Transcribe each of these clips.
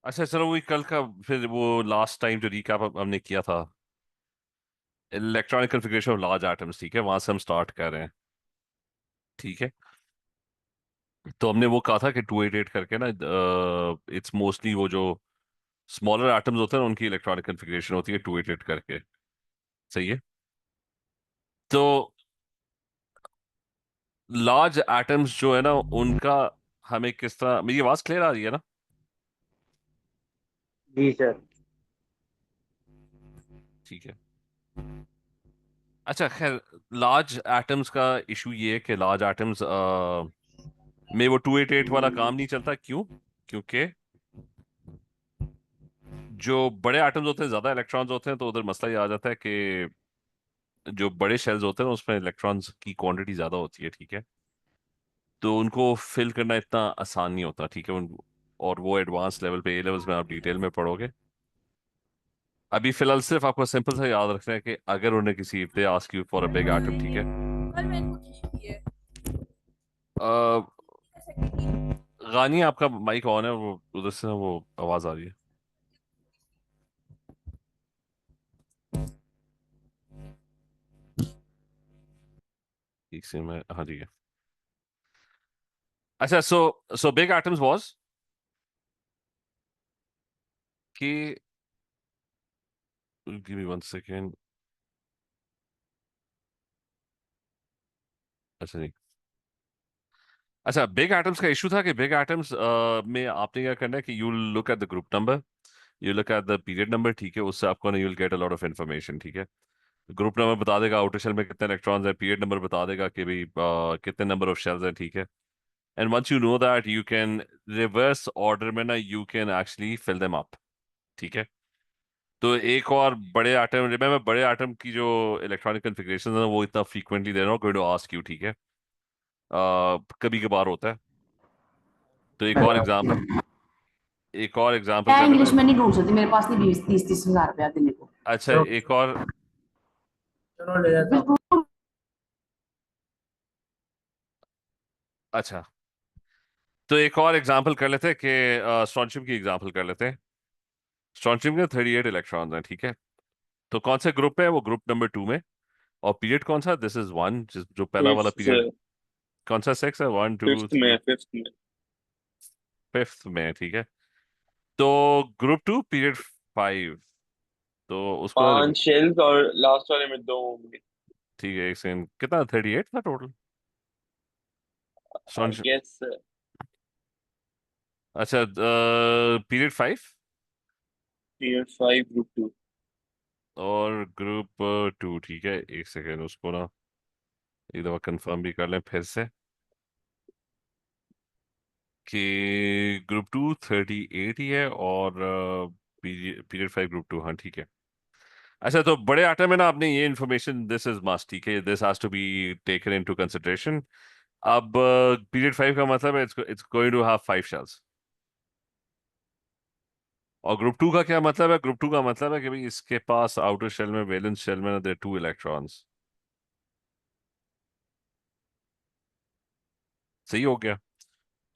अच्छा चलो वही कल का फिर वो लास्ट टाइम जो रिकैप हमने किया था, electronic configuration of large atoms, ठीक है, वहां से हम स्टार्ट कर रहे हैं। ठीक है, तो हमने वो कहा था कि 288 करके ना, इट्स मोस्टली वो जो स्मॉलर एटम्स होते हैं ना, उनकी इलेक्ट्रॉनिक कन्फिग्रेशन होती है 288 करके। सही है। तो लार्ज एटम्स जो है ना उनका हमें किस तरह, मेरी आवाज क्लियर आ रही है ना? जी सर। ठीक है। अच्छा खैर, लार्ज एटम्स का इशू ये है कि लार्ज एटम्स में वो 288 वाला काम नहीं चलता। क्यों? क्योंकि जो बड़े एटम्स होते हैं ज्यादा इलेक्ट्रॉन्स होते हैं, तो उधर मसला ये आ जाता है कि जो बड़े शेल्स होते हैं ना, उसमें इलेक्ट्रॉन्स की क्वांटिटी ज्यादा होती है। ठीक है, तो उनको फिल करना इतना आसान नहीं होता। ठीक है, और वो एडवांस लेवल पे, ए लेवल्स में आप डिटेल में पढ़ोगे। अभी फिलहाल सिर्फ आपको सिंपल सा याद रखना है कि अगर उन्हें किसी, if they ask you for a big atom, ठीक है, अ, गानी आपका माइक ऑन है, वो उधर से वो आवाज आ रही है। एक से मैं, हाँ ठीक है। अच्छा, सो बिग एटम्स वाज कि, गिव मी वन सेकेंड। अच्छा नहीं, अच्छा बिग एटम्स का इशू था कि बिग एटम्स में आपने क्या करना है कि you look at the group number, you look at the period number. ठीक है, उससे आपको ना you will get a lot of information. ठीक है, ग्रुप नंबर बता देगा आउटर शेल में कितने इलेक्ट्रॉन्स हैं, पीरियड नंबर बता देगा कि भाई कितने नंबर ऑफ शेल्स हैं। ठीक है, and once you know that you can reverse order में ना you can actually fill them up. ठीक है, तो एक और बड़े एटम, रिमेंबर बड़े एटम की जो इलेक्ट्रॉनिक कन्फिग्रेशन है वो इतना फ्रीक्वेंटली दे रहा हूँ, गोइंग टू आस्क यू। ठीक है, कभी कभार होता है। तो एक और एग्जांपल मैं कर लेते इंग्लिश हैं। में नहीं ढूंढ सकती, मेरे पास नहीं 20-30 हजार रुपया देने को। अच्छा चलो एक और, चलो ले जाता हूँ। बिल्कुल। अच्छा तो एक और एग्जांपल कर लेते हैं कि स्ट्रोंशियम की एग्जांपल कर लेते हैं। स्ट्रोंशियम के 38 इलेक्ट्रॉन्स हैं। ठीक है, तो कौन से ग्रुप है? वो ग्रुप नंबर 2 में। और पीरियड कौन सा? दिस इज वन, जो पहला वाला फिफ्थ। पीरियड। कौन सा? 6 है? 1 2 फिफ्थ में 3, फिफ्थ में। फिफ्थ में। ठीक है, तो ग्रुप 2 पीरियड 5, तो उसको ना 5 शेल्स और लास्ट वाले में 2 होंगे। ठीक है, एक सेकंड, कितना 38 था टोटल? I guess. अच्छा, पीरियड 5 पीरियड 5 ग्रुप 2। और ग्रुप 2। ठीक है, एक सेकेंड, उसको ना एक दफा कंफर्म भी कर लें फिर से कि ग्रुप 2 38 ही है, और पीरियड 5 ग्रुप 2। हाँ ठीक है। अच्छा, तो बड़े आइटम में ना आपने ये इन्फॉर्मेशन, दिस इज मस्ट। ठीक है, this has to be taken into consideration. अब पीरियड 5 का मतलब है it's going to have 5 shells. और ग्रुप 2 का क्या मतलब है? ग्रुप 2 का मतलब है कि भाई इसके पास आउटर शेल में, वैलेंस शेल में, देयर 2 इलेक्ट्रॉन्स। सही हो गया।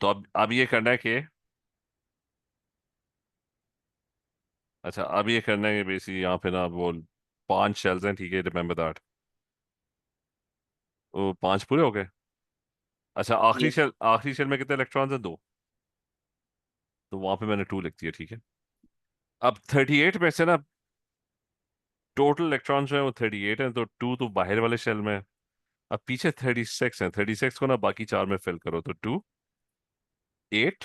तो अब ये करना है कि, अच्छा अब ये करना है कि बेसिकली यहाँ पे ना वो 5 शेल्स हैं। ठीक है, रिमेंबर दैट। वो 5 पूरे हो गए। अच्छा, यस। आखिरी शेल में कितने इलेक्ट्रॉन्स हैं? 2। तो वहां पे मैंने 2 लिख दिया। ठीक है, अब 38 में से ना टोटल इलेक्ट्रॉन्स जो है वो 38 है, तो 2 तो बाहर वाले शेल में है। अब पीछे 36 है, 36 को ना बाकी 4 में फिल करो, तो 2 8।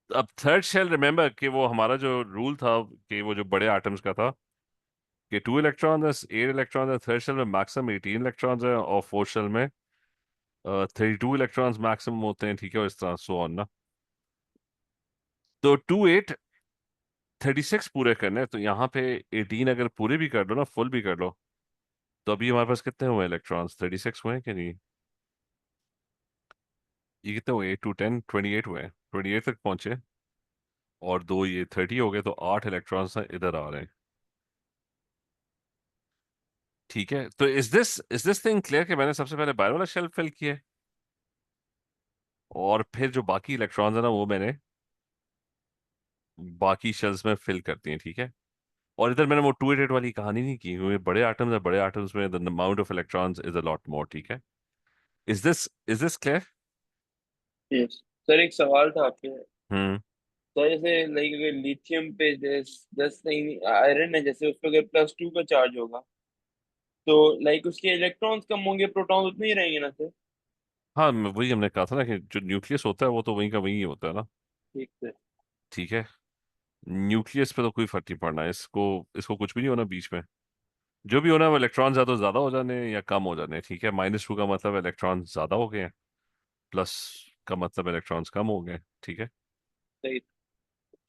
अब थर्ड शेल, रिमेंबर कि वो हमारा जो रूल था कि वो जो बड़े एटम्स का था कि 2 इलेक्ट्रॉन है, 8 इलेक्ट्रॉन है, थर्ड शेल में मैक्सिमम 18 इलेक्ट्रॉन्स है, और फोर्थ शेल में 32 इलेक्ट्रॉन्स मैक्सिमम होते हैं। ठीक है, और इस तरह सो ऑन ना। तो 2 8 36 पूरे करने हैं, तो यहाँ पे 18 अगर पूरे भी कर लो ना, फुल भी कर लो, तो अभी हमारे पास कितने हुए इलेक्ट्रॉन्स? 36 हुए हैं कि नहीं? ये कितने हुए? 8 टू 10 28 हुए हैं, 28 तक पहुंचे, और 2 ये 30 हो गए, तो 8 इलेक्ट्रॉन्स इधर आ रहे हैं। ठीक है, तो इज दिस थिंग क्लियर कि मैंने सबसे पहले बाहर वाला शेल फिल किया है और फिर जो बाकी इलेक्ट्रॉन्स है ना वो मैंने बाकी शेल्स में फिल करती हैं, ठीक है। और इधर मैंने वो 288 वाली कहानी नहीं की, क्योंकि बड़े एटम्स है, बड़े एटम्स में the amount of electrons is a lot more, ठीक है। Is this clear? Yes sir, एक सवाल था आपके। हम्म। सर जैसे लाइक अगर लिथियम पे दस नहीं आयरन है, जैसे उस पर अगर +2 का चार्ज होगा, तो लाइक उसके इलेक्ट्रॉन्स कम होंगे, प्रोटॉन्स उतने ही रहेंगे ना सर? हाँ, वही हमने कहा था ना कि जो न्यूक्लियस होता है वो तो वहीं का वहीं होता है ना, ठीक है। ठीक है। न्यूक्लियस पे तो कोई फर्क नहीं पड़ना, इसको इसको कुछ भी नहीं होना बीच में। जो भी होना है वो इलेक्ट्रॉन ज्यादा ज्यादा हो जाने या कम हो जाने, ठीक है। -2 का मतलब इलेक्ट्रॉन ज्यादा हो गए हैं, प्लस का मतलब इलेक्ट्रॉन्स कम हो गए, ठीक है। सही।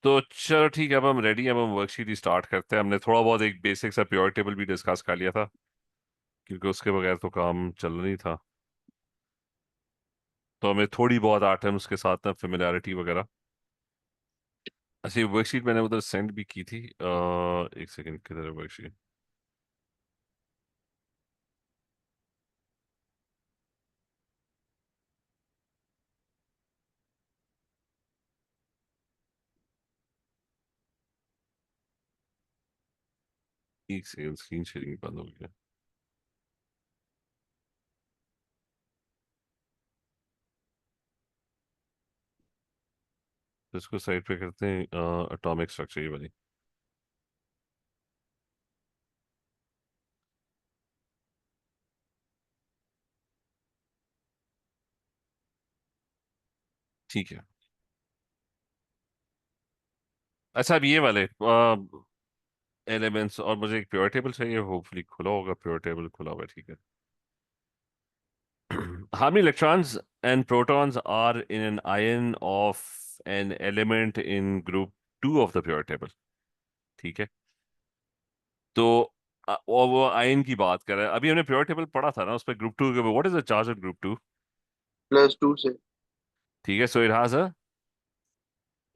तो चलो ठीक है, अब हम रेडी हैं, अब हम वर्कशीट ही स्टार्ट करते हैं। हमने थोड़ा बहुत एक बेसिक सा प्योर टेबल भी डिस्कस कर लिया था, क्योंकि उसके बगैर तो काम चल नहीं था। तो हमें थोड़ी बहुत एटम्स के साथ ना फेमिलियरिटी वगैरह। अच्छा, ये वर्कशीट मैंने उधर सेंड भी की थी, एक सेकंड, किधर है वर्कशीट? एक सेकंड, स्क्रीन शेयरिंग बंद हो गया। तो इसको साइड पे करते हैं, एटॉमिक स्ट्रक्चर ये वाली। ठीक है। अच्छा, अब ये वाले एलिमेंट्स, और मुझे एक प्योर टेबल चाहिए, होपफुली खुला होगा, प्योर टेबल खुला हुआ है, ठीक है। How many electrons and protons are in an ion of an element in group 2 of the periodic table? ठीक है। तो और वो आयन की बात कर रहे हैं, अभी हमने periodic table पढ़ा था ना, उस पर ग्रुप 2 के, what is the charge of group 2? +2 से। ठीक है, so it has a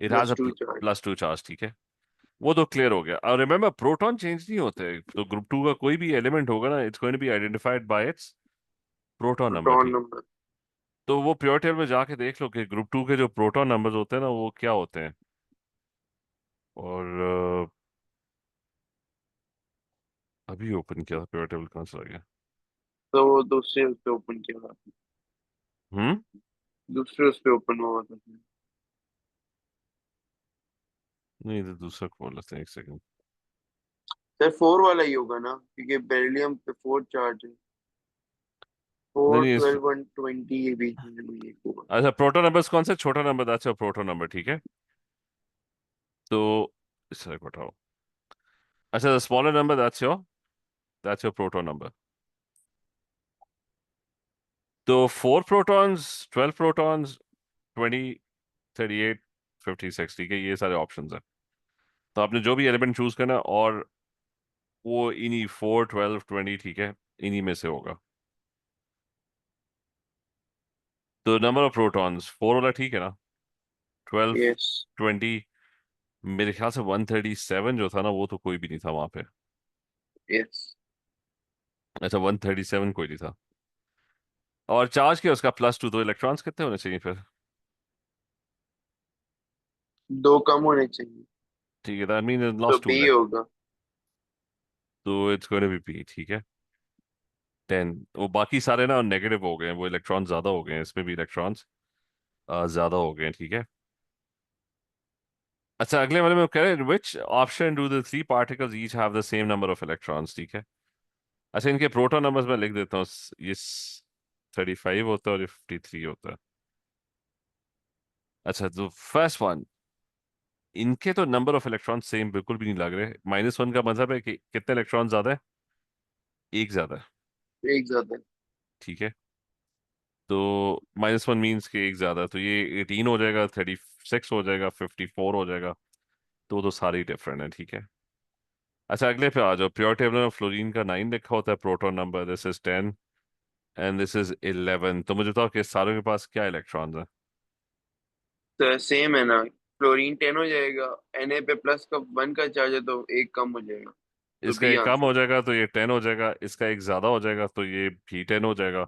plus two charge. +2 charge, ठीक है। वो तो क्लियर हो गया। और रिमेम्बर, प्रोटॉन चेंज नहीं होते, तो ग्रुप 2 का कोई भी एलिमेंट होगा ना, it's going to be identified by its proton number, proton ठीक। नंबर। तो वो प्योर टेबल में जाके देख लो कि ग्रुप 2 के जो प्रोटॉन नंबर्स होते हैं ना वो क्या होते हैं। और अभी ओपन किया था, प्योर टेबल कहाँ चला गया? तो वो दूसरे उस पे ओपन किया हुआ था। हम्म। दूसरे उस पे ओपन हुआ था। नहीं, तो दूसरा खोल लेते हैं, एक सेकंड। सर 4 वाला ही होगा ना, क्योंकि बेरिलियम पे 4 चार्ज है। नहीं 4, नहीं, 12 और 20 के बीच में कोई एक होगा। अच्छा, प्रोटोन नंबर्स कौन सा छोटा नंबर? अच्छा, प्रोटोन नंबर, ठीक है। तो इस तरह को हटाओ। अच्छा, the smaller number, that's your proton number. तो 4 प्रोटॉन्स, 12 प्रोटॉन्स, 20, 38, 56, ठीक है, ये सारे ऑप्शंस हैं। तो आपने जो भी एलिमेंट चूज करना, और वो इन्हीं 4, 12, 20, ठीक है, इन्हीं में से होगा। तो नंबर ऑफ प्रोटॉन्स 4 वाला, ठीक है ना? 12, यस। 20, मेरे ख्याल से 137 जो था ना वो तो कोई भी नहीं था वहां पे। यस। अच्छा, 137 कोई नहीं था। और चार्ज क्या उसका? +2, तो इलेक्ट्रॉन्स कितने होने चाहिए फिर? 2 कम होने चाहिए। ठीक है, दैट मीन तो लॉस्ट 2 बी है। होगा। तो it's going to be P, ठीक है। 10, वो बाकी सारे ना नेगेटिव हो गए हैं, वो इलेक्ट्रॉन ज्यादा हो गए हैं, इसमें भी इलेक्ट्रॉन्स ज्यादा हो गए हैं, ठीक है। अच्छा, अगले वाले में कह रहे हैं which option do the 3 particles each have the same number of electrons, ठीक है। अच्छा, इनके प्रोटॉन नंबर्स मैं लिख देता हूँ, ये 35 होता है और ये 53 होता है। अच्छा, तो फर्स्ट वन, इनके तो नंबर ऑफ इलेक्ट्रॉन सेम बिल्कुल भी नहीं लग रहे। -1 का मतलब है कि कितने इलेक्ट्रॉन ज्यादा है? एक ज्यादा है, एक ज्यादा है। ठीक है। तो -1 मीन्स कि एक ज्यादा है, तो ये 18 हो जाएगा, 36 हो जाएगा, 54 हो जाएगा। तो सारे डिफरेंट है, ठीक है। अच्छा, अगले पे आ जाओ। प्योर टेबल में फ्लोरीन का 9 लिखा होता है proton number, this is 10 and this is 11। तो मुझे बताओ कि सारों के पास क्या इलेक्ट्रॉन्स हैं? तो सेम है ना, क्लोरीन 10 हो जाएगा। Na पे प्लस का 1 का चार्ज है, तो एक कम हो जाएगा। तो इसका बी एक कम हो आंसर। जाएगा तो ये 10 हो जाएगा, इसका एक ज्यादा हो जाएगा तो ये भी 10 हो जाएगा।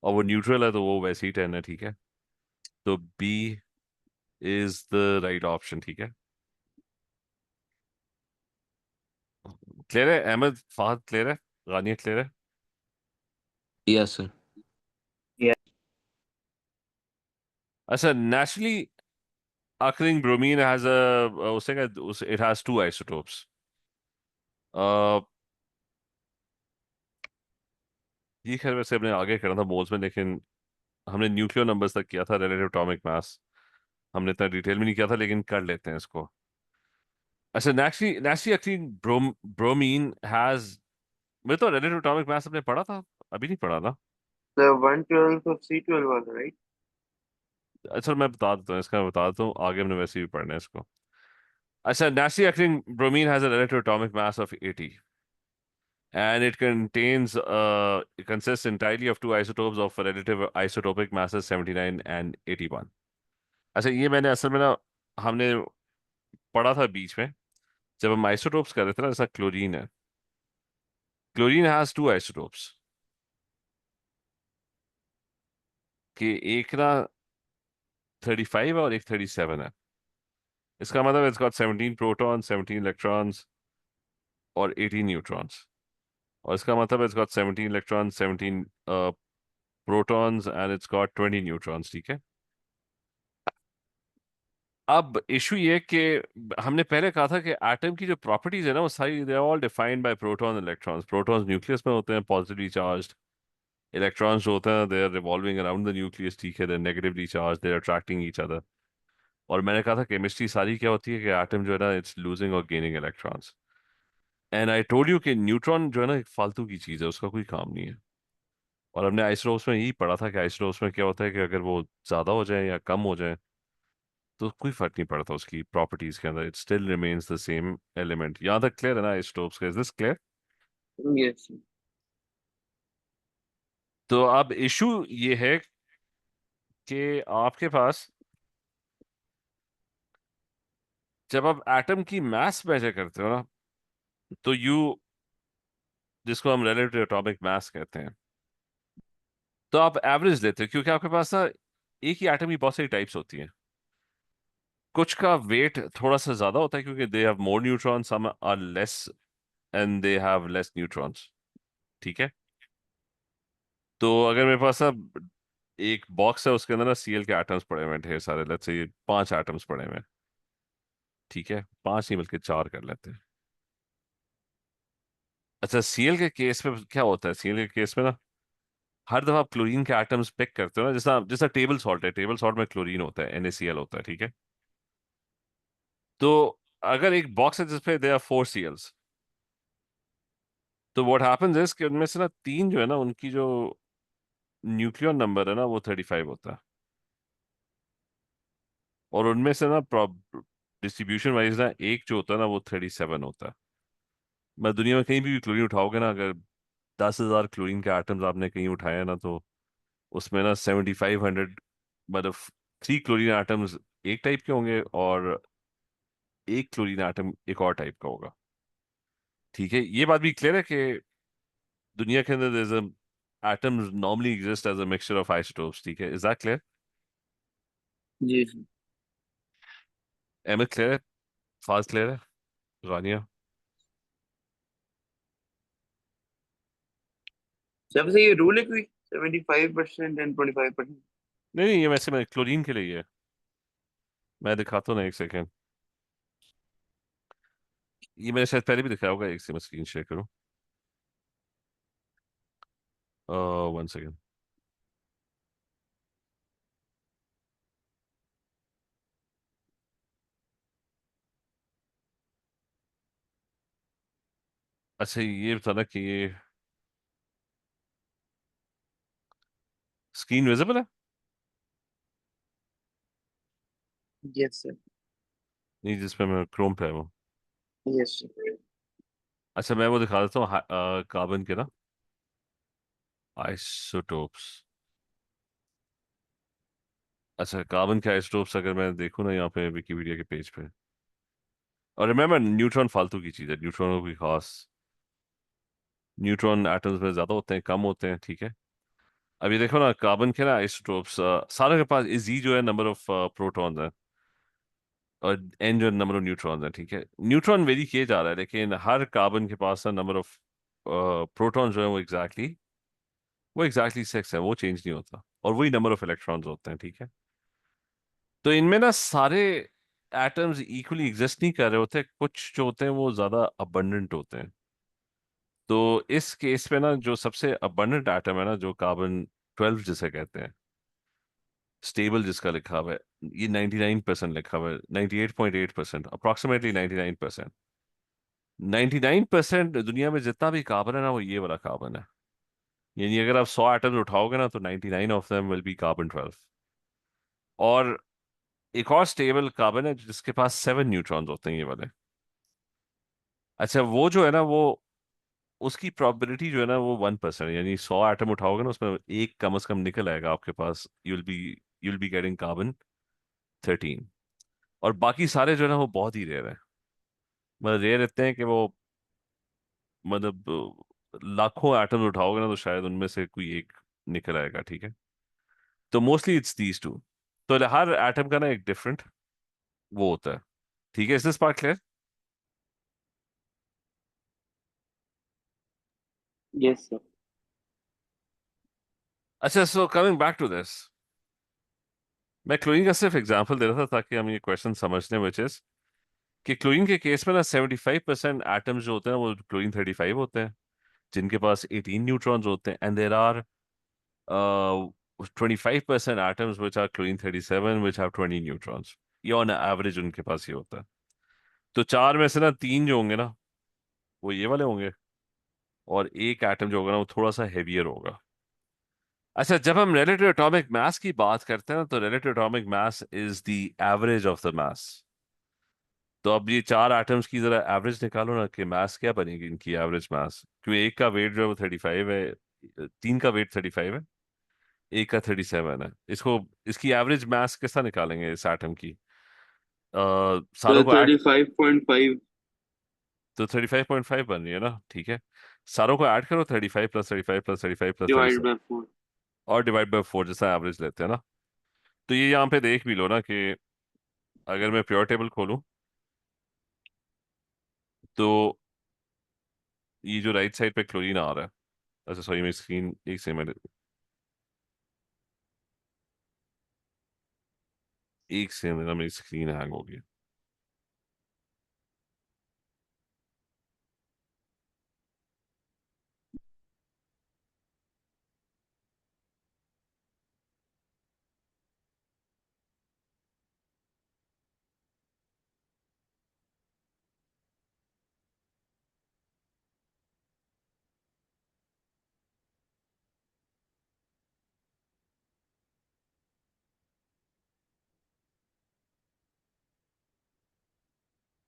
और वो न्यूट्रल है तो वो वैसे ही 10 है, ठीक है। तो B is the right option, ठीक है। क्लियर है अहमद, फहद क्लियर है, गानिया क्लियर है? Yes sir. Yeah. अच्छा, naturally occurring bromine has a उससे क्या it has two isotopes. uh, ये खैर वैसे हमने आगे करना था मोल्स में, लेकिन हमने न्यूक्लियर नंबर्स तक किया था, रिलेटिव एटॉमिक मास हमने इतना डिटेल में नहीं किया था, लेकिन कर लेते हैं इसको। अच्छा, नेचुरली occurring ब्रोमीन हैज, मैं तो रिलेटिव एटॉमिक मास हमने पढ़ा था, अभी नहीं पढ़ा ना? The 1/12 of C12 was right. अच्छा, मैं बता देता हूँ इसका, मैं बता देता हूँ, आगे हमने वैसे भी पढ़ना है इसको। अच्छा, naturally occurring bromine has a relative atomic mass of 80, and it consists entirely of two isotopes of relative isotopic masses 79 and 81. अच्छा, ये मैंने असल में ना, हमने पढ़ा था बीच में जब हम आइसोटोप्स कर रहे थे ना, जैसा क्लोरीन है, क्लोरीन हैज टू आइसोटोप्स, कि एक ना 35 है और एक 37 है। इसका मतलब इट्स गॉट 17 प्रोटॉन, 17 इलेक्ट्रॉन्स और 18 न्यूट्रॉन्स। और इसका मतलब it's got 17 electron, 17 protons and it's got 20 neutrons, ठीक है। अब इशू ये कि हमने पहले कहा था कि एटम की जो प्रॉपर्टीज है ना, वो सारी they are all defined by proton electrons. Protons nucleus में होते हैं पॉजिटिवली चार्ज्ड, इलेक्ट्रॉन्स जो होते हैं they are revolving around the nucleus, ठीक है, they negatively charge, they are attracting each other. और मैंने कहा था केमिस्ट्री सारी क्या होती है कि एटम जो है ना, इट्स लूजिंग और gaining electrons. And I told you कि न्यूट्रॉन जो है ना, एक फालतू की चीज़ है, उसका कोई काम नहीं है। और हमने आइसोटोप्स में यही पढ़ा था कि आइसोटोप्स में क्या होता है कि अगर वो ज़्यादा हो जाए या कम हो जाए तो कोई फर्क नहीं पड़ता उसकी प्रॉपर्टीज के अंदर, it still remains the same element. यहाँ तक क्लियर है ना आइसोटोप्स का? Is this clear? Yes. तो अब इशू ये है कि आपके पास जब आप एटम की मास मेजर करते हो ना, तो यू, जिसको हम रिलेटिव एटॉमिक मास कहते हैं, तो आप एवरेज लेते हो, क्योंकि आपके पास ना एक ही एटम की बहुत सारी टाइप्स होती हैं। कुछ का वेट थोड़ा सा ज्यादा होता है क्योंकि they have more neutrons, some are less and they have less neutrons, ठीक है। तो अगर मेरे पास ना एक बॉक्स है, उसके अंदर ना सीएल के एटम्स पड़े हुए हैं ढेर सारे, लेट्स से 5 एटम्स पड़े हुए हैं, ठीक है, 5 नहीं बल्कि 4 कर लेते हैं। अच्छा, सीएल के केस में क्या होता है, सीएल के केस में ना हर दफा आप क्लोरीन के एटम्स पिक करते हो ना, जैसा जैसा टेबल सॉल्ट है, टेबल सॉल्ट में क्लोरीन होता है, NaCl होता है, ठीक है। तो अगर एक बॉक्स है जिसपे दे आर 4 सीएल्स, तो व्हाट हैपेंस इज कि उनमें से ना 3 जो है ना, उनकी जो न्यूक्लियर नंबर है ना, वो 35 होता है। और उनमें से ना डिस्ट्रीब्यूशन वाइज ना एक जो होता है ना, वो 37 होता है। मैं दुनिया में कहीं भी क्लोरीन उठाओगे ना, अगर 10,000 क्लोरीन के आइटम्स आपने कहीं उठाए ना, तो उसमें ना 7,500, मतलब 3 क्लोरीन आइटम्स एक टाइप के होंगे और एक क्लोरीन आइटम एक और टाइप का होगा, ठीक है। ये बात भी क्लियर है कि दुनिया के अंदर atoms normally exist as a mixture of isotopes, ठीक है, इज दैट क्लियर? जी जी। अहमद क्लियर है, फाज क्लियर है, गानिया? जब से ये रूल है कोई 75% एंड 25%। नहीं नहीं, ये वैसे मैं क्लोरीन के लिए ही है, मैं दिखाता हूँ ना, एक सेकेंड। ये मैंने शायद पहले भी दिखाया होगा, एक से मैं स्क्रीन शेयर करूँ, 1 सेकेंड। अच्छा, ये बताना कि ये स्क्रीन विजिबल है? Yes sir. नहीं, जिसपे मैं क्रोम पे हूँ। Yes sir. अच्छा, मैं वो दिखा देता हूँ, कार्बन के ना आइसोटोप्स। अच्छा, कार्बन के आइसोटोप्स अगर मैं देखूँ ना यहाँ पे विकिपीडिया के पेज पे, और रिमेम्बर न्यूट्रॉन फालतू की चीज़ है, न्यूट्रॉन को कोई खास, न्यूट्रॉन एटम्स में ज्यादा होते हैं कम होते हैं, ठीक है। अभी देखो ना, कार्बन के ना आइसोटोप्स सारे के पास जी जो है नंबर ऑफ प्रोटॉन्स है, और एन जो नंबर ऑफ न्यूट्रॉन्स है, ठीक है। न्यूट्रॉन वेरी किए जा रहा है, लेकिन हर कार्बन के पास ना नंबर ऑफ प्रोटॉन जो है वो एग्जैक्टली सिक्स है, वो चेंज नहीं होता, और वही नंबर ऑफ इलेक्ट्रॉन्स होते हैं, ठीक है। तो इनमें ना सारे एटम्स इक्वली एग्जिस्ट नहीं कर रहे होते, कुछ जो होते हैं वो ज्यादा अबंडेंट होते हैं। तो इस केस पे ना जो सबसे अबंडेंट एटम है ना, जो कार्बन 12 जिसे कहते हैं, स्टेबल जिसका लिखा हुआ है, ये 99% लिखा हुआ है, 98.8%, अप्रोक्सीमेटली 99%। 99% दुनिया में जितना भी कार्बन है ना, वो ये वाला कार्बन है। यानी अगर आप 100 एटम्स उठाओगे ना, तो 99 of them will be carbon 12। और एक और स्टेबल कार्बन है जिसके पास 7 न्यूट्रॉन्स होते हैं, ये वाले। अच्छा, वो जो है ना, वो उसकी प्रोबेबिलिटी जो है ना, वो 1%, यानी 100 एटम उठाओगे ना, उसमें एक कम से कम निकल आएगा आपके पास, you will be getting carbon 13। और बाकी सारे जो है ना, वो बहुत ही रेयर है। मतलब रेयर इतने हैं कि वो, मतलब लाखों एटम्स उठाओगे ना, तो शायद उनमें से कोई एक निकल आएगा, ठीक है। तो मोस्टली इट्स दीज टू। तो हर एटम का ना एक डिफरेंट वो होता है, ठीक है। Is this part clear? Yes sir. अच्छा, so coming back to this, मैं क्लोरीन का सिर्फ एग्जांपल दे रहा था ताकि हम ये क्वेश्चन समझने, विच इज कि क्लोरीन के केस में ना 75% एटम्स जो होते हैं वो क्लोरीन 35 होते हैं, जिनके पास 18 न्यूट्रॉन्स होते हैं, and there are 25% atoms which are chlorine 37 which have 20 neutrons। ये ऑन एवरेज उनके पास ये होता है। तो चार में से ना तीन जो होंगे ना, वो ये वाले होंगे, और एक एटम जो होगा ना, वो थोड़ा सा हेवियर होगा। अच्छा, जब हम रिलेटिव एटॉमिक मास की बात करते हैं ना, तो relative atomic mass is the average of the mass. तो अब ये चार एटम्स की जरा एवरेज निकालो ना, कि मास क्या बनेगी इनकी एवरेज मास, क्योंकि एक का वेट जो है वो 35 है, तीन का वेट 35 है, एक का 37 है। इसको, इसकी एवरेज मास कैसा निकालेंगे इस एटम की? तो सारों को ऐड, 35.5 तो 35.5 बन रही है ना, ठीक है। सारों को ऐड करो, 35 + 35 + 35 + 37, डिवाइड बाय 4। और डिवाइड बाय 4, जैसा एवरेज लेते हैं ना। तो ये यहाँ पे देख भी लो ना, कि अगर मैं प्योर टेबल खोलूं, तो ये जो राइट साइड पे क्लोरीन आ रहा है, अच्छा सॉरी, मेरी स्क्रीन, एक सेकंड, एक सेकंड, मेरी स्क्रीन हैंग हो गई।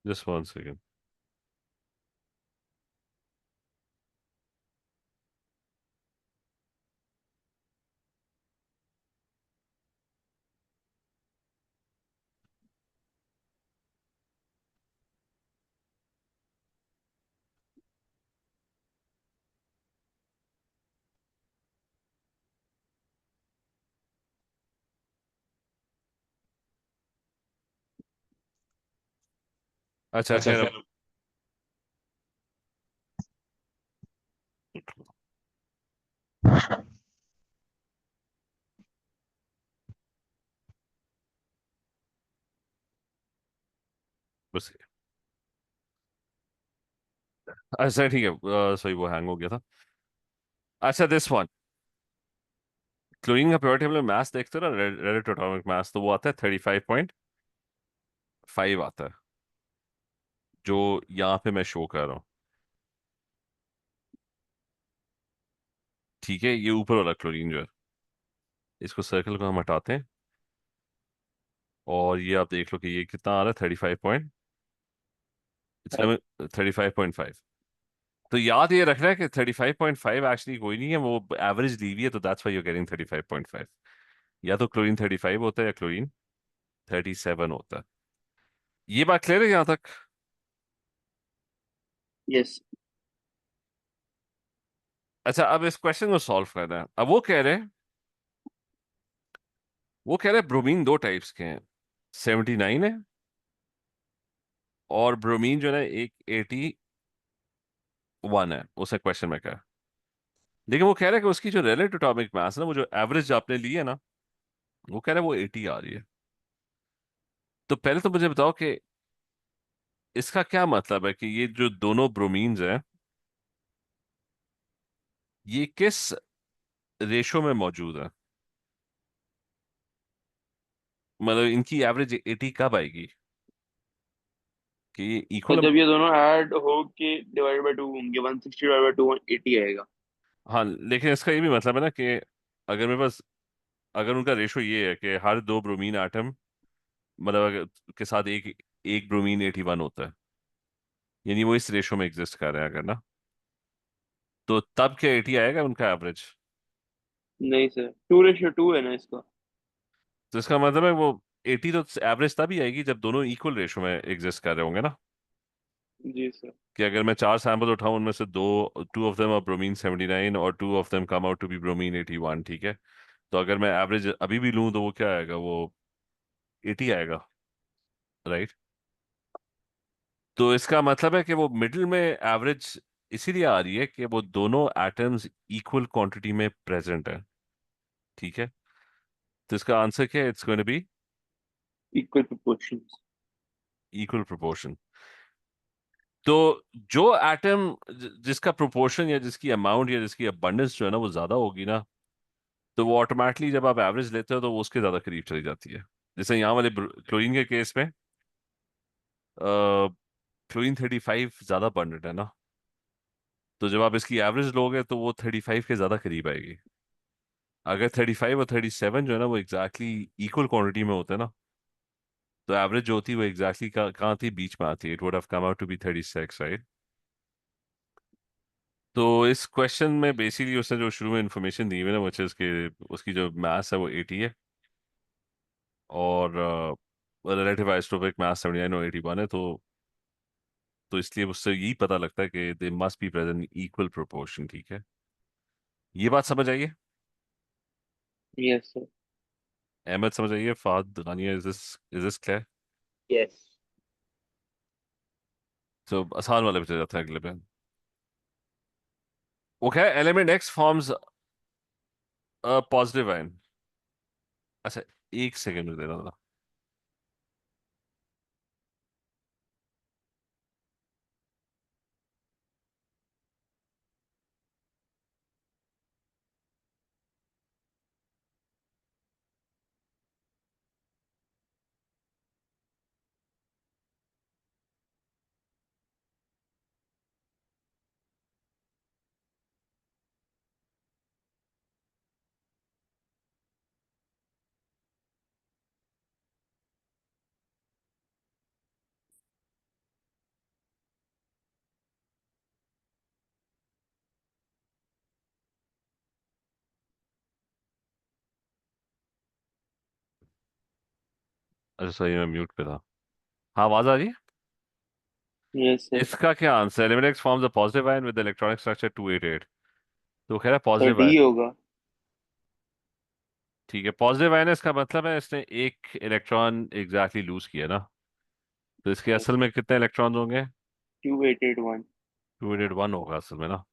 Just 1 second. अच्छा अच्छा खैर, फिर। अब बस, अच्छा ठीक है, सॉरी वो हैंग हो गया था। अच्छा, दिस वन, क्लोरीन का प्योर टेबल में मास देखते हो ना, रेलेटिव एटॉमिक मास, तो वो आता है 35.5 आता है, जो यहाँ पे मैं शो कर रहा हूँ, ठीक है। ये ऊपर वाला क्लोरीन जो है, इसको सर्कल को हम हटाते हैं, और ये आप देख लो कि ये कितना आ रहा है, 35.5। तो याद ये रखना है कि 35.5 एक्चुअली कोई नहीं है, वो एवरेज ली हुई है, तो दैट्स व्हाई यू गेटिंग 35.5। या तो क्लोरीन 35 होता है, या क्लोरीन 37 होता है। ये बात क्लियर है यहाँ तक? यस। अच्छा, अब इस क्वेश्चन को सॉल्व करना है। अब वो कह रहे हैं वो कह रहे हैं ब्रोमीन दो टाइप्स के हैं, 79 है, और ब्रोमीन जो है ना एक 81 है, उसने क्वेश्चन में कहा। लेकिन वो कह रहा है कि उसकी जो रिलेटिव एटॉमिक मास है ना, वो जो एवरेज आपने ली है ना, वो कह रहा है वो 80 आ रही है। तो पहले तो मुझे बताओ कि इसका क्या मतलब है कि ये जो दोनों ब्रोमीन्स हैं, ये किस रेशो में मौजूद है, मतलब इनकी एवरेज 80 कब आएगी, कि ये तो इक्वल। जब ये दोनों ऐड हो के डिवाइड बाय 2 होंगे, 160 डिवाइड बाय 2 80 आएगा। हाँ, लेकिन इसका ये भी मतलब है ना कि अगर मेरे पास, अगर उनका रेशो ये है कि हर दो ब्रोमीन एटम, मतलब अगर के साथ एक एक ब्रोमीन 81 होता है, यानी वो इस रेशो में एग्जिस्ट कर रहे हैं अगर ना, तो तब क्या 80 आएगा उनका एवरेज। नहीं सर, 2:2 है ना इसका। तो इसका मतलब है वो 80 तो एवरेज तभी आएगी जब दोनों इक्वल रेशो में एग्जिस्ट कर रहे होंगे ना। जी सर। कि अगर मैं चार सैंपल उठाऊं, उनमें से दो, two of them are bromine 79 और two of them come out to be bromine 81, ठीक है, तो अगर मैं एवरेज अभी भी लूं तो वो क्या आएगा, वो 80 आएगा, राइट। तो इसका मतलब है कि वो मिडिल में एवरेज इसीलिए आ रही है कि वो दोनों एटम्स इक्वल क्वांटिटी में प्रेजेंट है, ठीक है। तो इसका आंसर क्या है, it's going to be equal proportions. Equal proportion. तो जो एटम जिसका प्रोपोर्शन या जिसकी अमाउंट या जिसकी अबंडेंस जो है ना वो ज्यादा होगी ना, तो वो ऑटोमेटिकली जब आप एवरेज लेते हो तो वो उसके ज्यादा करीब चली जाती है। जैसे यहाँ वाले क्लोरीन के केस में, क्लोरीन 35 ज्यादा अबंडेंट है ना, तो जब आप इसकी एवरेज लोगे तो वो 35 के ज्यादा करीब आएगी। अगर 35 और 37 जो है ना वो एग्जैक्टली इक्वल क्वांटिटी में होते हैं ना, तो एवरेज जो होती है वो एग्जैक्टली कहाँ आती है, बीच में आती है, it would have come out to be 36, right. तो इस क्वेश्चन में बेसिकली उसने जो शुरू में इंफॉर्मेशन दी हुई है ना, which is कि उसकी जो मास है वो 80 है, और रिलेटिव आइसोटोपिक मास 79 और 81 है, तो इसलिए उससे यही पता लगता है कि they must be present equal proportion, ठीक है। ये बात समझ आइए, यस सर। अहमद समझ आइए, Fahd Ghania, is this clear. Yes. तो आसान वाले पे चले जाते हैं अगले पे। वो क्या है, element x forms positive ion. अच्छा, एक सेकंड में दे रहा था। अच्छा सही, मैं म्यूट पे था। हाँ, आवाज आ रही है। Yes sir. इसका क्या आंसर है, element x forms a positive ion with electronic structure 288। तो कह रहा है सर पॉजिटिव डी आयन, होगा। ठीक है, पॉजिटिव आयन है, इसका मतलब है इसने एक इलेक्ट्रॉन एग्जैक्टली लूज किया ना, तो इसके यस असल सर। में कितने इलेक्ट्रॉन्स होंगे, 2881। 281 होगा असल में ना।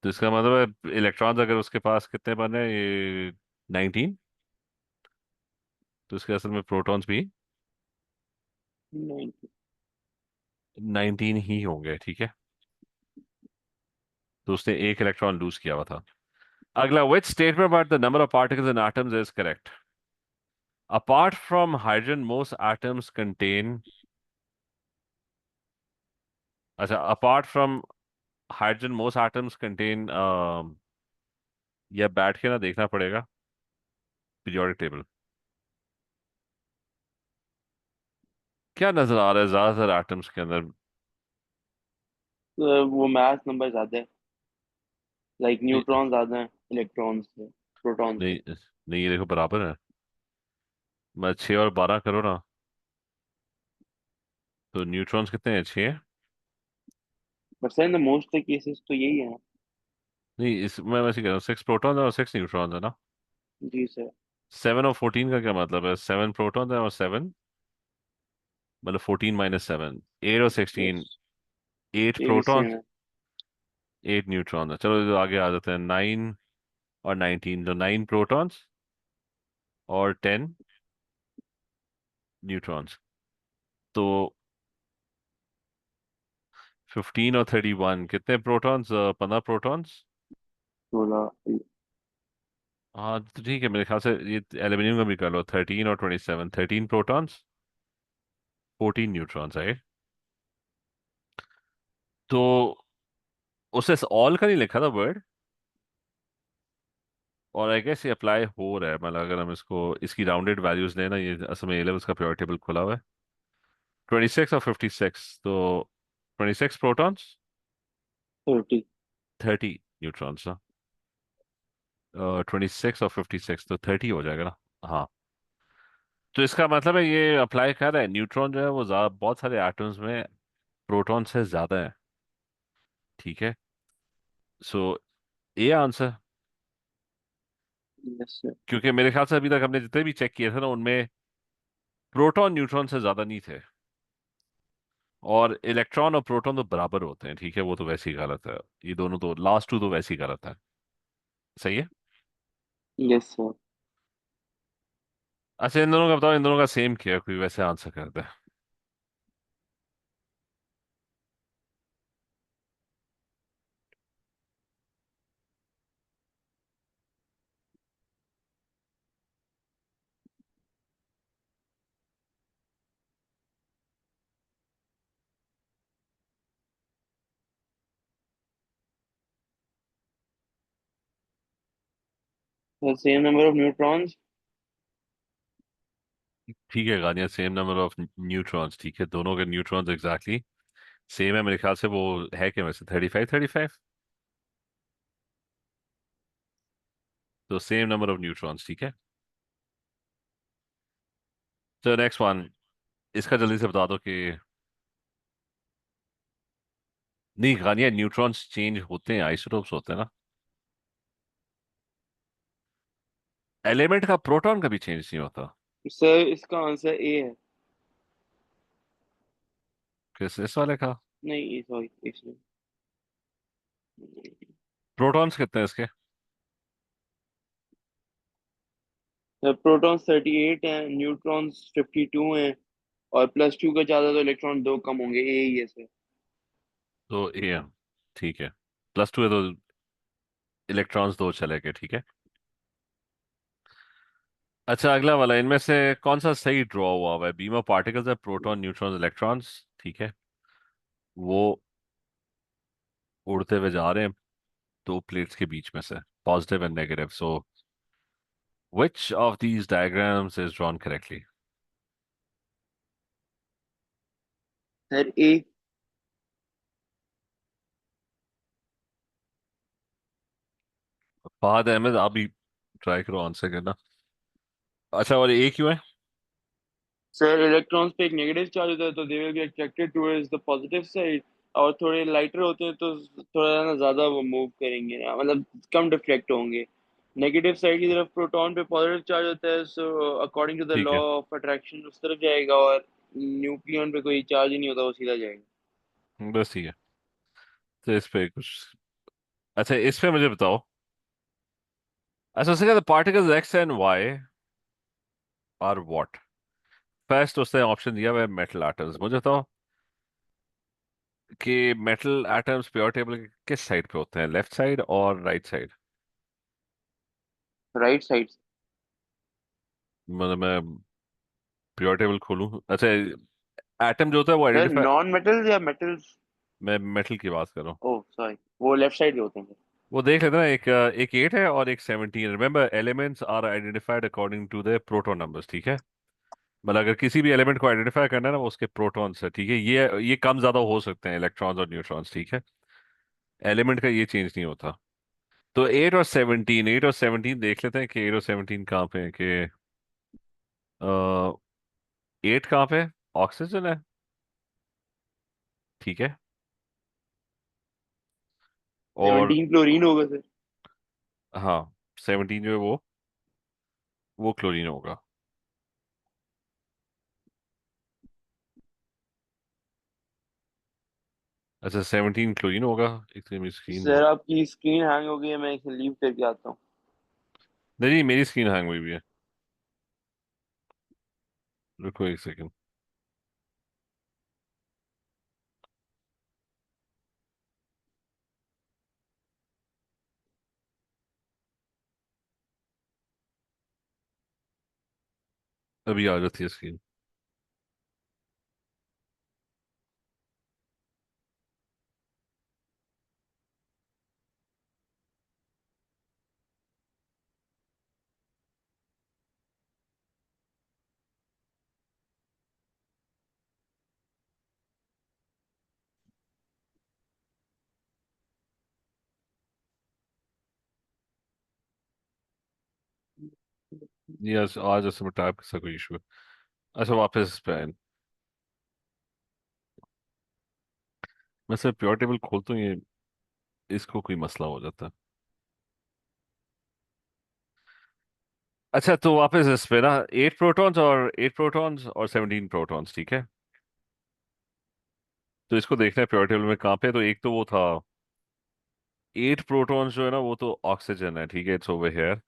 तो इसका मतलब है इलेक्ट्रॉन्स अगर उसके पास कितने बने, ये 19, तो इसके असल में प्रोटॉन्स भी 90। 19 ही होंगे, ठीक है। तो उसने एक इलेक्ट्रॉन लूज किया हुआ था। अगला, which statement about the number of particles in atoms is correct. Apart from hydrogen most atoms contain, अच्छा, apart from hydrogen most atoms contain, या बैठ के ना देखना पड़ेगा पीरियोडिक टेबल। क्या नजर आ रहा है ज्यादातर एटम्स के अंदर। तो वो मैथ नंबर ज्यादा है। लाइक नहीं, न्यूट्रॉन ज्यादा है इलेक्ट्रॉन से, प्रोटॉन से। नहीं, नहीं, ये देखो बराबर है। मैं 6 और 12 करो ना, तो न्यूट्रॉन्स कितने हैं, 6 हैं। But sir in the most cases तो यही है ना। नहीं, इस मैं वैसे कह रहा हूँ 6 प्रोटॉन और 6 न्यूट्रॉन्स है ना। जी सर। 7 और 14 का क्या मतलब है? 7 प्रोटॉन है और 7 मतलब 14 माइनस 7, 8 और यस, 16, 8 ये भी प्रोटॉन सेम है। 8 न्यूट्रॉन है। चलो जो आगे आ जाते हैं, 9 और 19, तो 9 प्रोटॉन्स और 10 न्यूट्रॉन्स। तो 15 और 31 कितने प्रोटॉन्स? 15 प्रोटॉन्स। 16। हाँ तो ठीक है, मेरे ख्याल से ये एल्यूमिनियम का भी कर लो, 13 और 27, 13 प्रोटॉन्स 14 न्यूट्रॉन्स है। तो उससे ऑल का नहीं लिखा था वर्ड, और आई गेस ये अप्लाई हो रहा है, मतलब अगर हम इसको इसकी राउंडेड वैल्यूज लेना, ये असल में ए लेवल्स का प्योर टेबल खुला हुआ है। 26 और 56, तो 26 प्रोटॉन्स 30। 30 न्यूट्रॉन्स ना। 26 और 56 तो 30 हो जाएगा ना। हाँ, तो इसका मतलब है ये अप्लाई कर रहा है, न्यूट्रॉन जो है वो बहुत सारे एटम्स में प्रोटॉन से ज्यादा है। ठीक है, सो ये आंसर। Yes sir. क्योंकि मेरे ख्याल से अभी तक हमने जितने भी चेक किए थे ना, उनमें प्रोटॉन न्यूट्रॉन से ज्यादा नहीं थे, और इलेक्ट्रॉन और प्रोटॉन तो बराबर होते हैं। ठीक है, वो तो वैसे ही गलत है, ये दोनों तो लास्ट टू तो वैसे ही गलत है। सही है। Yes sir. अच्छा, इन दोनों का बताओ, इन दोनों का सेम किया कोई वैसे आंसर करते हैं? Same number of neutrons. ठीक है Ghania, same number of neutrons. ठीक है, दोनों के न्यूट्रॉन्स एग्जैक्टली सेम है। मेरे ख्याल से वो है क्या वैसे, 35 35, तो सेम नंबर ऑफ न्यूट्रॉन्स। ठीक है, तो नेक्स्ट वन, इसका जल्दी से बता दो कि नहीं गानिया, न्यूट्रॉन्स चेंज होते हैं, आइसोटोप्स होते हैं ना। एलिमेंट का प्रोटॉन कभी चेंज नहीं होता। सर इसका आंसर ए है। किस इस वाले का? नहीं, सॉरी, इसमें प्रोटॉन्स कितने हैं इसके? प्रोटॉन्स 38 हैं, न्यूट्रॉन्स 52 हैं, और +2 का ज्यादा तो इलेक्ट्रॉन दो कम होंगे, ए ही है सर। तो ये है। ठीक है, +2 है तो इलेक्ट्रॉन्स दो चले गए। ठीक है, अच्छा अगला वाला, इनमें से कौन सा सही ड्रॉ हुआ है? बीम ऑफ पार्टिकल्स है, प्रोटॉन न्यूट्रॉन्स इलेक्ट्रॉन्स। ठीक है, वो उड़ते हुए जा रहे हैं दो प्लेट्स के बीच में से, positive and negative. So which of these diagrams is drawn correctly? Sir A. Fahad Ahmed, आप भी ट्राई करो आंसर करना। अच्छा, और ये क्यों है? सर इलेक्ट्रॉन्स पे एक नेगेटिव चार्ज होता है, तो they will be attracted towards the positive side, और थोड़े लाइटर होते हैं तो थोड़ा ना ज्यादा वो मूव करेंगे ना, मतलब कम डिफ्लेक्ट होंगे। नेगेटिव साइड की तरफ प्रोटॉन पे पॉजिटिव चार्ज होता है, सो अकॉर्डिंग टू द ठीक लॉ है, ऑफ अट्रैक्शन उस तरफ जाएगा, और न्यूक्लियन पे कोई चार्ज ही नहीं होता, वो सीधा जाएगा। बस ठीक है। तो इस पे कुछ, अच्छा इस पे मुझे बताओ। अच्छा, उसने कहा particles X and Y are what? First उसने ऑप्शन दिया हुआ है मेटल एटम्स। मुझे बताओ कि मेटल एटम्स प्योर टेबल के किस साइड पे होते हैं, लेफ्ट साइड और राइट साइड? Right side. मतलब मैं प्योर टेबल खोलूं? अच्छा, एटम जो होता है वो सर आइडेंटिफाई, नॉन मेटल्स या मेटल्स? मैं मेटल की बात कर रहा हूँ। ओह सॉरी, वो लेफ्ट साइड पे होते हैं। वो देख लेते ना, एक 8 है और एक 17। Remember, elements are identified according to the proton numbers. ठीक है, मतलब अगर किसी भी एलिमेंट को आइडेंटिफाई करना है ना, वो उसके प्रोटॉन्स है। ठीक है, ये कम ज्यादा हो सकते हैं इलेक्ट्रॉन्स और न्यूट्रॉन्स। ठीक है, एलिमेंट का ये चेंज नहीं होता। तो 8 और 17, 8 और 17 देख लेते हैं कि 8 और 17 कहाँ पे है कि 8 कहाँ पे? ऑक्सीजन है। ठीक है, और 17 क्लोरीन होगा सर। हाँ, 17 जो है वो वो क्लोरीन होगा। अच्छा 17 क्लोरीन होगा। एक तो मेरी स्क्रीन सर बहुत। आपकी स्क्रीन हैंग हो गई है, मैं इसे लीव करके आता हूँ। नहीं मेरी स्क्रीन हैंग हुई भी है। रुको एक सेकंड। अभी आ जाती है स्क्रीन। ये आज ऐसे में टाइप का कोई इशू है। अच्छा वापस इस पे आए। मैं सिर्फ प्योर टेबल खोलता हूँ ये, इसको कोई मसला हो जाता है। अच्छा तो वापस इस पे ना, 8 प्रोटॉन्स और 17 प्रोटॉन्स, ठीक है। तो इसको देखना है प्योर टेबल में कहाँ पे, तो एक तो वो था 8 प्रोटॉन्स जो है ना वो तो ऑक्सीजन है, ठीक है, इट्स ओवर हियर।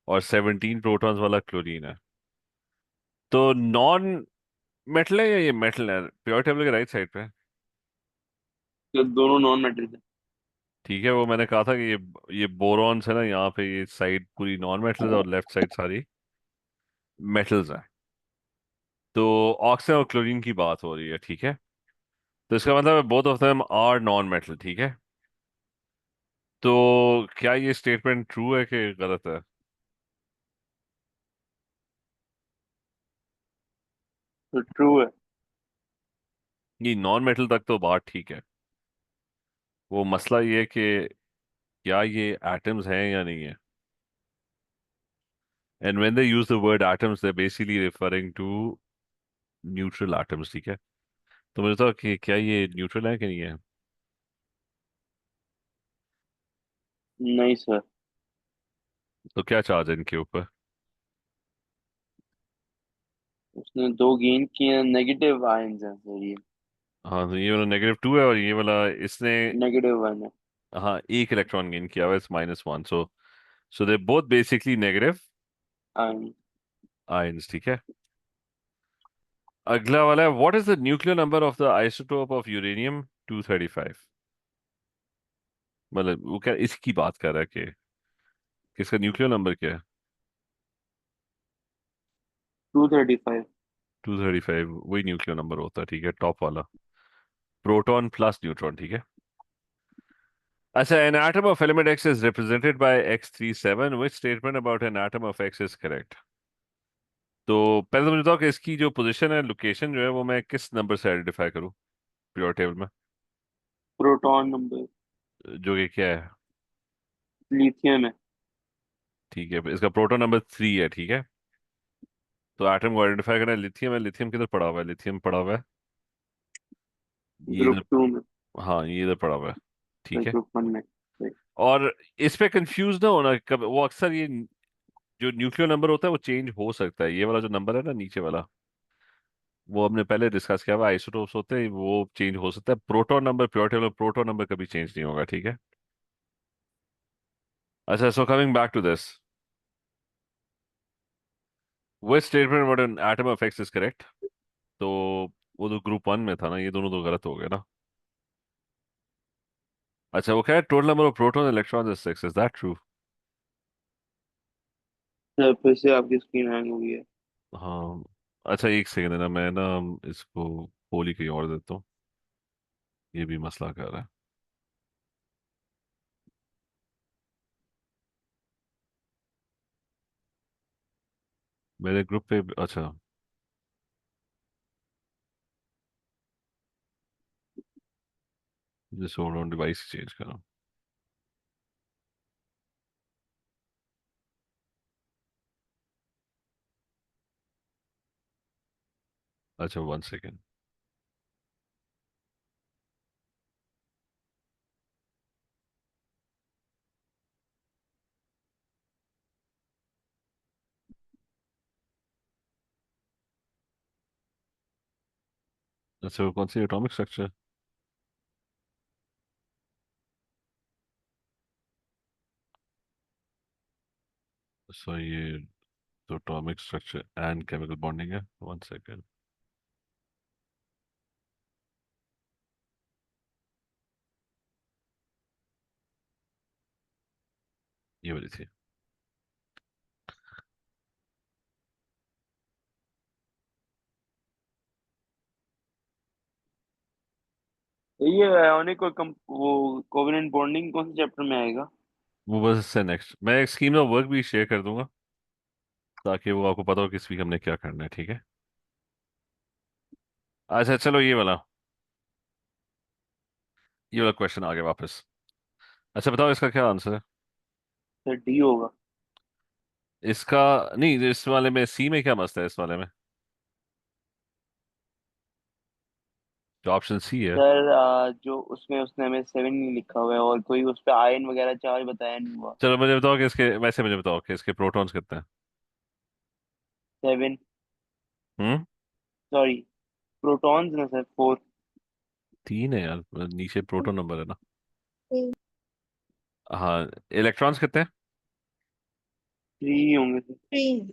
और 17 प्रोटॉन्स वाला क्लोरीन है। तो नॉन मेटल है या ये मेटल है प्योर टेबल के राइट साइड पे? तो दोनों नॉन मेटल है। ठीक है, वो मैंने कहा था कि ये बोरॉन्स है ना, यहाँ पे ये साइड पूरी नॉन मेटल्स और लेफ्ट साइड सारी मेटल्स हैं। तो ऑक्सीजन और क्लोरीन की बात हो रही है, ठीक है। तो इसका मतलब है both of them are non metal, ठीक है। तो क्या ये स्टेटमेंट ट्रू है कि गलत है? तो ट्रू है। ये नॉन मेटल तक तो बात ठीक है। वो मसला ये है कि क्या ये एटम्स हैं या नहीं है। And when they use the word atoms they basically referring to neutral atoms, ठीक है। तो मुझे तो कि क्या ये न्यूट्रल है कि नहीं है। नहीं सर। तो क्या चार्ज है इनके ऊपर? उसने दो गेन किए, नेगेटिव आयंस हैं सर ये। हाँ तो ये वाला -2 है और ये वाला इसने नेगेटिव आयन है। हाँ एक इलेक्ट्रॉन गेन किया हुआ है, -1, so so they both basically negative ion. Ions, ठीक है। अगला वाला है, what is the nuclear number of the isotope of uranium 235? मतलब वो क्या इसकी बात कर रहा है कि किसका न्यूक्लियर नंबर क्या है? 235। 235 वही न्यूक्लियर नंबर होता है, ठीक है, टॉप वाला। प्रोटॉन प्लस न्यूट्रॉन, ठीक है। अच्छा, an atom of element X is represented by X37. Which statement about an atom of X is correct? तो पहले तो मुझे बताओ कि इसकी जो पोजीशन है, लोकेशन जो है, वो मैं किस नंबर से आइडेंटिफाई करूं प्योर टेबल में? Proton number. जो कि क्या है? लिथियम है। ठीक है, इसका प्रोटॉन नंबर 3 है, ठीक है। तो एटम को आइडेंटिफाई करना है, लिथियम है। लिथियम किधर पड़ा हुआ है? लिथियम पड़ा हुआ है ये ग्रुप इधर। 2 में। हाँ ये इधर पड़ा हुआ है, ठीक है। ग्रुप 1 में। और इस पे कंफ्यूज ना होना, कब वो अक्सर ये जो न्यूक्लियर नंबर होता है वो चेंज हो सकता है। ये वाला जो नंबर है ना नीचे वाला, वो हमने पहले डिस्कस किया हुआ, आइसोटोप्स होते हैं वो चेंज हो सकता है। प्रोटॉन नंबर प्योर टेबल में प्रोटॉन नंबर कभी चेंज नहीं होगा, ठीक है। अच्छा so coming back to this, which statement about an atom of X is correct? तो वो तो ग्रुप 1 में था ना, ये दोनों तो गलत हो गए ना। अच्छा वो क्या है, total number of proton electron is 6, is that true? Sir फिर से आपकी स्क्रीन हैंग हो गई है। हाँ। अच्छा एक सेकंड है ना, मैं ना इसको खोल ही कहीं और देता हूँ, ये भी मसला कर रहा है मेरे ग्रुप पे। अच्छा जैसे होल्ड ऑन, डिवाइस चेंज करो। अच्छा 1 सेकंड। अच्छा वो कौन सी एटॉमिक स्ट्रक्चर? सो ये तो atomic structure and chemical bonding है, वन सेकेंड। ये वाली थी। ये आयोनिक और वो कोवेलेंट बॉन्डिंग कौन से चैप्टर में आएगा? वो बस इससे नेक्स्ट मैं एक स्कीम ऑफ वर्क भी शेयर कर दूंगा, ताकि वो आपको पता हो कि इस वीक हमने क्या करना है, ठीक है? अच्छा चलो ये वाला क्वेश्चन आ गया वापस। अच्छा बताओ इसका क्या आंसर है? सर डी होगा। इसका नहीं, इस वाले में सी में क्या मस्त है इस वाले में? जो ऑप्शन सी है। सर जो उसमें उसने हमें 7 नहीं लिखा हुआ है, और कोई उस पे आयन वगैरह चार्ज बताया नहीं हुआ। चलो मुझे बताओ कि इसके, वैसे मुझे बताओ कि इसके प्रोटॉन्स कितने हैं? 7। हम्म। सॉरी, प्रोटॉन्स ना सर, 4। तीन है यार, नीचे प्रोटॉन नंबर है ना। हाँ। इलेक्ट्रॉन्स कितने हैं? 3 होंगे सर। 3।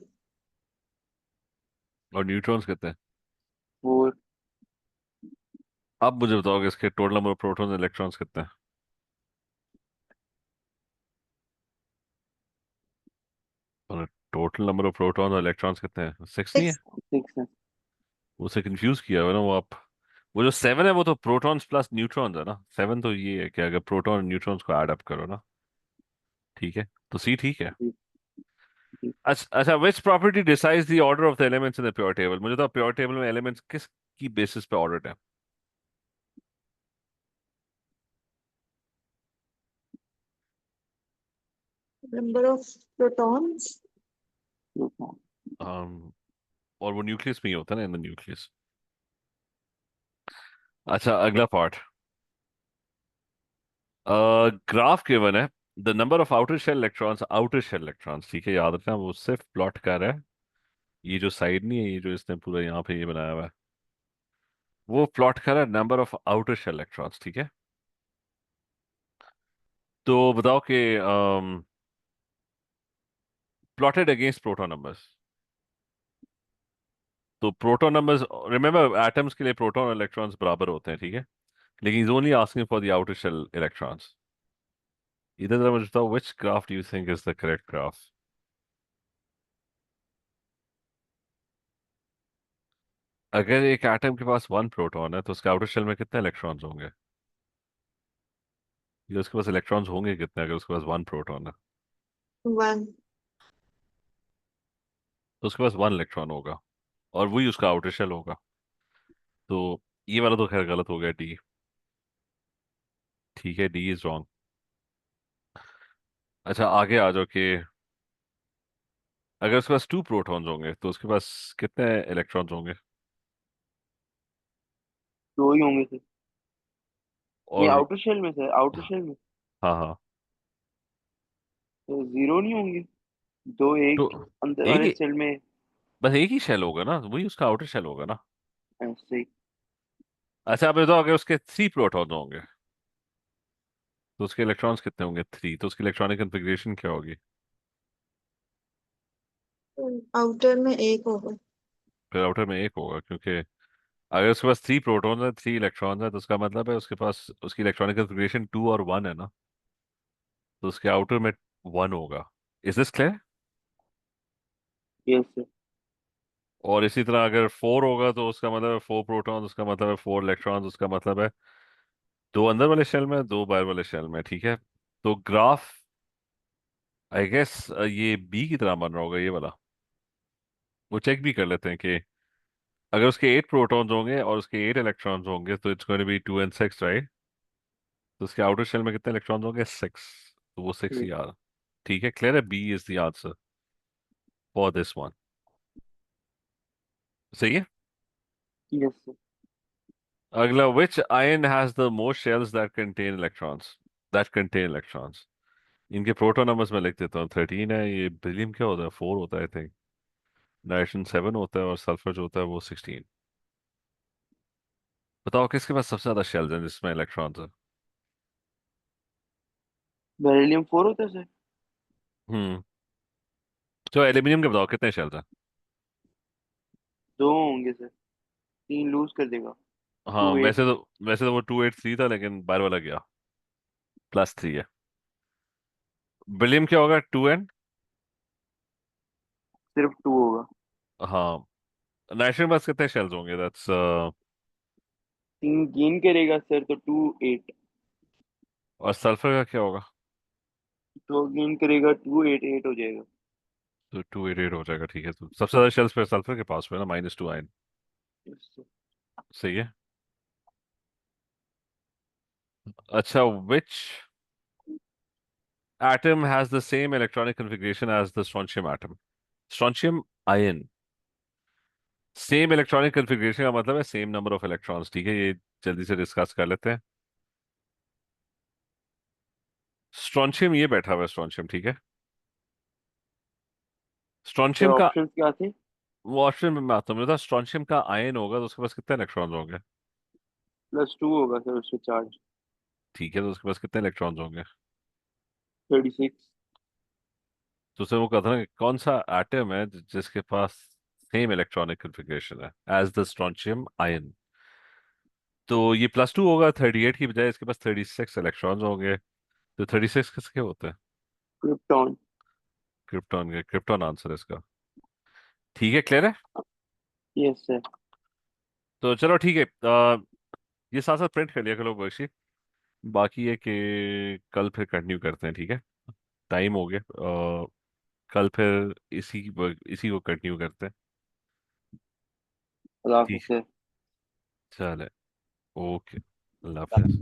और न्यूट्रॉन्स कितने हैं? 4। अब मुझे बताओ कि इसके टोटल नंबर ऑफ प्रोटॉन्स और इलेक्ट्रॉन्स कितने हैं? और टोटल नंबर ऑफ प्रोटॉन्स और इलेक्ट्रॉन्स कितने हैं? सिक्स नहीं है? 6। 6 है। उसे कंफ्यूज किया हुआ है ना वो आप। वो जो सेवन है वो तो प्रोटॉन्स प्लस न्यूट्रॉन्स है ना, सेवन तो ये है कि अगर प्रोटॉन और न्यूट्रॉन्स को ऐड अप करो ना, ठीक है, तो सी ठीक है। जी, जी। अच्छा अच्छा, which property decides the order of the elements in the pure table? मुझे तो प्योर टेबल में एलिमेंट्स किस की बेसिस पे ऑर्डर्ड है? Number of protons. प्रोटॉन। और वो न्यूक्लियस में ही होता है ना, इन द न्यूक्लियस। अच्छा अगला पार्ट। ग्राफ गिवन है, the number of outer shell electrons, ठीक है, याद रखना वो सिर्फ प्लॉट कर रहा है। ये जो साइड नहीं है, ये जो इसने पूरा यहाँ पे ये बनाया हुआ है, वो प्लॉट कर रहा है number of outer shell electrons, ठीक है? तो बताओ कि प्लॉटेड अगेंस्ट प्रोटॉन नंबर्स, तो प्रोटॉन नंबर्स, रिमेंबर एटम्स के लिए प्रोटॉन और इलेक्ट्रॉन्स बराबर होते हैं, ठीक है? लेकिन is only asking for the outer shell electrons. इधर जरा मुझे बताओ, which graph do you think is the correct graph? अगर एक एटम के पास वन प्रोटॉन है तो उसके आउटर शेल में कितने इलेक्ट्रॉन्स होंगे? ये उसके पास इलेक्ट्रॉन्स होंगे कितने अगर उसके पास वन प्रोटॉन है? 1। तो उसके पास वन इलेक्ट्रॉन होगा, और वही उसका आउटर शेल होगा। तो ये वाला तो खैर गलत हो गया, डी। ठीक है, डी इज रॉन्ग। अच्छा आगे आ जाओ कि अगर उसके पास टू प्रोटॉन्स होंगे तो उसके पास कितने इलेक्ट्रॉन्स होंगे? 2 ही होंगे सर। नहीं, और आउटर शेल में सर, आउटर शेल में हाँ हाँ। तो 0 नहीं होंगे। 2 तो एक अंदर एक वाले ही, सेल में। बस एक ही शेल होगा ना, वही उसका आउटर शेल होगा ना। ऐसे ही। अच्छा आप बताओ, अगर उसके थ्री प्रोटॉन्स होंगे तो उसके इलेक्ट्रॉन्स कितने होंगे? थ्री, तो उसकी इलेक्ट्रॉनिक कन्फिग्रेशन क्या होगी? आउटर में एक होगा। फिर आउटर में एक होगा, क्योंकि अगर उसके पास थ्री प्रोटॉन्स है, थ्री इलेक्ट्रॉन्स है, तो उसका मतलब है उसके पास उसकी इलेक्ट्रॉनिक कन्फिग्रेशन टू और वन है ना, तो उसके आउटर में वन होगा। Is this clear? Yes sir. और इसी तरह अगर फोर होगा तो उसका मतलब है फोर प्रोटॉन्स, उसका मतलब है फोर इलेक्ट्रॉन्स, उसका मतलब है दो अंदर वाले शेल में, दो बाहर वाले शेल में, ठीक है? तो ग्राफ आई गेस ये बी की तरह बन रहा होगा ये वाला। वो चेक भी कर लेते हैं कि अगर उसके एट प्रोटॉन्स होंगे और उसके एट इलेक्ट्रॉन्स होंगे तो it's going to be two and six, right? तो उसके आउटर शेल में कितने इलेक्ट्रॉन्स होंगे? सिक्स। तो वो सिक्स ही आ रहा। ठीक है, क्लियर है, B is the answer for this one. सही है। Yes sir. अगला, which ion has the most shells that contain electrons? इनके प्रोटॉन नंबर्स में लिख देता हूँ, 13 है, ये बेरिलियम क्या होता है, 4 होता है आई थिंक, नाइट्रोजन 7 होता है, और सल्फर जो होता है वो 16। बताओ किसके पास सबसे ज्यादा शेल्स हैं जिसमें इलेक्ट्रॉन्स है? बेरिलियम 4 होता है सर। हम्म। तो एल्यूमिनियम के बताओ कितने शेल्स हैं? दो होंगे सर, तीन लूज कर देगा। हाँ, 2 8। वैसे तो वो 283 था, लेकिन बाहर वाला गया, +3 है। विलियम क्या होगा, 2n? सिर्फ 2 होगा। हाँ। नाइट्रोजन के पास कितने शेल्स होंगे, दैट्स 3 गेन करेगा सर तो 2 8। और सल्फर का क्या होगा? तो गेन करेगा 2 8 8 हो जाएगा। तो 288 हो जाएगा, ठीक है। तो सबसे ज्यादा शेल्स फिर सल्फर के पास हुए ना, -2 आयन। Yes, sir। सही है। अच्छा, विच atom has the same electronic configuration as the strontium atom? strontium ion, same electronic configuration का मतलब है सेम नंबर ऑफ इलेक्ट्रॉन्स, ठीक है। ये जल्दी से डिस्कस कर लेते हैं। स्ट्रॉन्शियम ये बैठा हुआ है, स्ट्रॉन्शियम, ठीक है। सर स्ट्रॉन्शियम का, ऑप्शंस क्या थे? वो ऑप्शन में मैं आता हूँ, मेरे स्ट्रॉन्शियम का आयन होगा तो उसके पास कितने इलेक्ट्रॉन्स होंगे? +2 होगा सर उससे चार्ज। ठीक है, तो उसके पास कितने इलेक्ट्रॉन्स होंगे? 36। तो उससे वो कहता है कि कौन सा एटम है जिसके पास सेम इलेक्ट्रॉनिक कन्फिग्रेशन है एज द स्ट्रॉन्शियम आयन? तो ये +2 होगा, 38 की बजाय इसके पास 36 इलेक्ट्रॉन्स होंगे। तो 36 किसके होते हैं? क्रिप्टॉन। क्रिप्टॉन के। क्रिप्टॉन आंसर है इसका। ठीक है, क्लियर है। Yes sir. तो चलो ठीक है, ये साथ साथ प्रिंट कर लिया करो वर्कशीट। बाकी है कि कल फिर कंटिन्यू करते हैं, ठीक है। टाइम हो गया, कल फिर इसी को कंटिन्यू करते हैं। अल्लाह हाफिज़ ठीक, सर। चले, ओके, अल्लाह हाफिज।